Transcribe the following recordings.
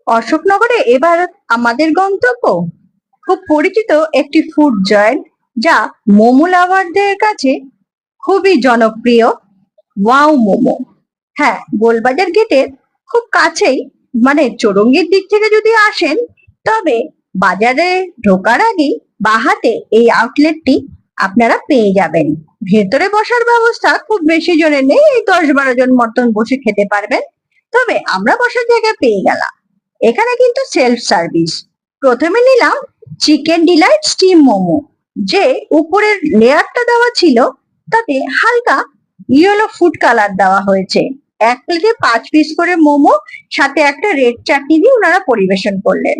অশোকনগরে এবার আমাদের গন্তব্য খুব পরিচিত একটি ফুড জয়েন্ট, যা মোমো লাভারদের কাছে খুবই জনপ্রিয়, ওয়াও মোমো। হ্যাঁ, গোলবাজার গেটের খুব কাছেই, মানে চৌরঙ্গীর দিক থেকে যদি আসেন তবে বাজারে ঢোকার আগেই বাহাতে এই আউটলেটটি আপনারা পেয়ে যাবেন। ভেতরে বসার ব্যবস্থা খুব বেশি জনের নেই, এই 10-12 জন মতন বসে খেতে পারবেন। তবে আমরা বসার জায়গা পেয়ে গেলাম। এখানে কিন্তু সেলফ সার্ভিস। প্রথমে নিলাম চিকেন ডিলাইট স্টিম মোমো। যে উপরের লেয়ারটা দেওয়া ছিল তাতে হালকা ইয়েলো ফুড কালার দেওয়া হয়েছে। এক প্লেটে 5 পিস করে মোমো, সাথে একটা রেড চাটনি দিয়ে ওনারা পরিবেশন করলেন।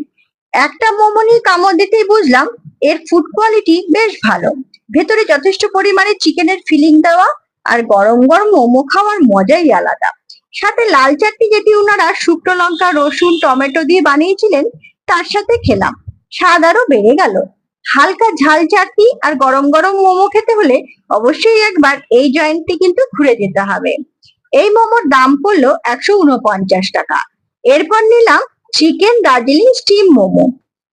একটা মোমো নিয়ে কামড় দিতেই বুঝলাম এর ফুড কোয়ালিটি বেশ ভালো। ভেতরে যথেষ্ট পরিমাণে চিকেনের ফিলিং দেওয়া, আর গরম গরম মোমো খাওয়ার মজাই আলাদা। সাথে লাল চাটনি, যেটি ওনারা শুকনো লঙ্কা, রসুন, টমেটো দিয়ে বানিয়েছিলেন, তার সাথে খেলাম। স্বাদ আরো বেড়ে গেল। হালকা ঝাল চাটনি আর গরম গরম মোমো খেতে হলে অবশ্যই একবার এই জয়েন্টটি কিন্তু ঘুরে যেতে হবে। এই মোমোর দাম পড়লো 149 টাকা। এরপর নিলাম চিকেন দার্জিলিং স্টিম মোমো।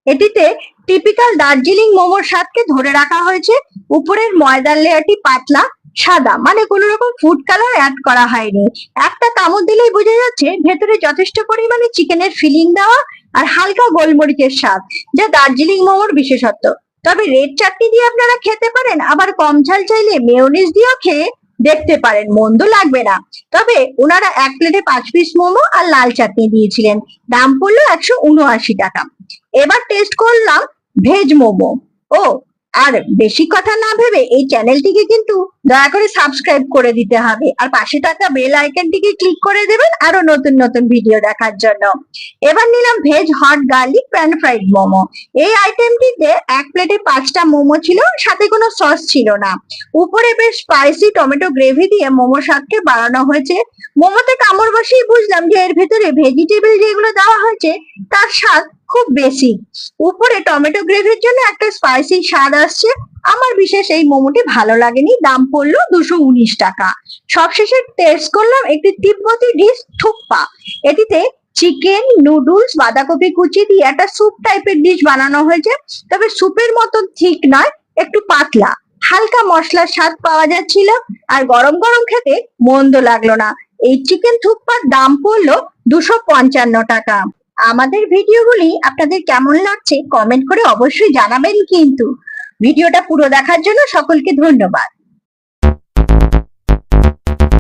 এটিতে টিপিক্যাল দার্জিলিং মোমোর স্বাদকে ধরে রাখা হয়েছে। উপরের ময়দার লেয়ারটি পাতলা সাদা, মানে কোনো রকম ফুড কালার অ্যাড করা হয়নি। একটা কামড় দিলেই বোঝা যাচ্ছে ভেতরে যথেষ্ট পরিমাণে চিকেনের ফিলিং দেওয়া আর হালকা গোলমরিচের স্বাদ, যা দার্জিলিং মোমোর বিশেষত্ব। তবে রেড চাটনি দিয়ে আপনারা খেতে পারেন, আবার কম ঝাল চাইলে মেয়োনিজ দিয়েও খেয়ে দেখতে পারেন, মন্দ লাগবে না। তবে ওনারা এক প্লেটে 5 পিস মোমো আর লাল চাটনি দিয়েছিলেন। দাম পড়লো 179 টাকা। এবার টেস্ট করলাম ভেজ মোমো। ও, আর বেশি কথা না ভেবে এই চ্যানেলটিকে কিন্তু দয়া করে সাবস্ক্রাইব করে দিতে হবে, আর পাশে থাকা বেল আইকনটিকে ক্লিক করে দেবেন আরো নতুন নতুন ভিডিও দেখার জন্য। এবার নিলাম veg hot garlic pan fried momo. এই আইটেমটিতে এক প্লেটে 5টা মোমো ছিল, সাথে কোনো সস ছিল না। উপরে বেশ স্পাইসি টমেটো গ্রেভি দিয়ে মোমোর স্বাদকে বাড়ানো হয়েছে। মোমোতে কামড় বসিয়ে বুঝলাম যে এর ভেতরে ভেজিটেবল যেগুলো দেওয়া হয়েছে তার স্বাদ খুব বেশি। উপরে টমেটো গ্রেভির জন্য একটা স্পাইসি স্বাদ আসছে। আমার বিশেষ এই মোমোটি ভালো লাগেনি। দাম পড়লো 219 টাকা। সবশেষে টেস্ট করলাম একটি তিব্বতি ডিশ থুপ্পা। এটিতে চিকেন, নুডলস, বাঁধাকপি কুচি দিয়ে একটা স্যুপ টাইপের ডিশ বানানো হয়েছে। তবে স্যুপের মতন ঠিক নয়, একটু পাতলা। হালকা মশলার স্বাদ পাওয়া যাচ্ছিল, আর গরম গরম খেতে মন্দ লাগলো না। এই চিকেন থুপ্পার দাম পড়লো 255 টাকা। আমাদের ভিডিওগুলি আপনাদের কেমন লাগছে কমেন্ট করে অবশ্যই জানাবেন কিন্তু। ভিডিওটা পুরো দেখার জন্য সকলকে ধন্যবাদ।